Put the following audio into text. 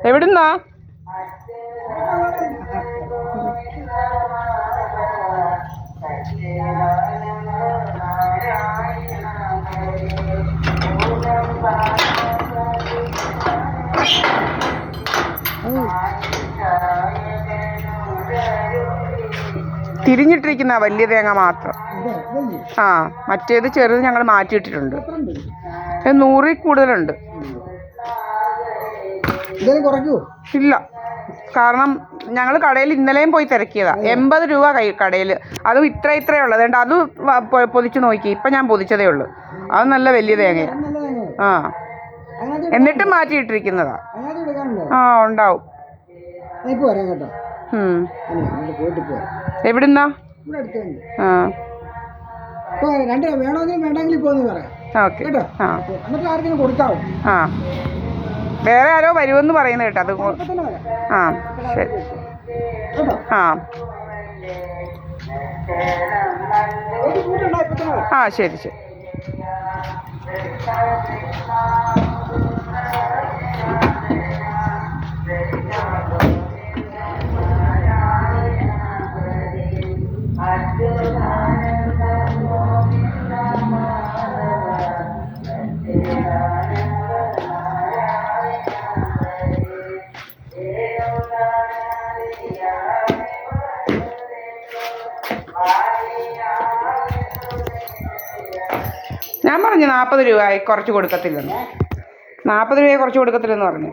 എവിടുന്നാ? തിരിഞ്ഞിട്ടിരിക്കുന്ന വലിയ തേങ്ങ മാത്രം. ആ, മറ്റേത് ചെറുത് ഞങ്ങൾ മാറ്റിയിട്ടിട്ടുണ്ട്. 100 കൂടുതലുണ്ട്. ഇല്ല, കാരണം ഞങ്ങൾ കടയിൽ ഇന്നലെയും പോയി തിരക്കിയതാ. 80 രൂപ കടയിൽ. അതും ഇത്രയേ ഉള്ളൂ. അതുകൊണ്ട് അത് പൊതിച്ച് നോക്കി. ഇപ്പം ഞാൻ പൊതിച്ചതേ ഉള്ളൂ. അത് നല്ല വലിയ തേങ്ങയാണ്. ആ, എന്നിട്ടും മാറ്റിയിട്ടിരിക്കുന്നതാ. ആ, ഉണ്ടാവും. എവിടുന്നാ? ആ, ഓക്കെ. ആ, വേറെ ആരോ വരുമെന്ന് പറയുന്നത് കേട്ടോ. അത് ആ, ശരി. ആ, ആ, ശരി ശരി. ഞാൻ പറഞ്ഞു 40 രൂപ കുറച്ച് കൊടുക്കത്തില്ലെന്ന്. 40 രൂപയെ കുറച്ച് കൊടുക്കത്തില്ലെന്ന് പറഞ്ഞു.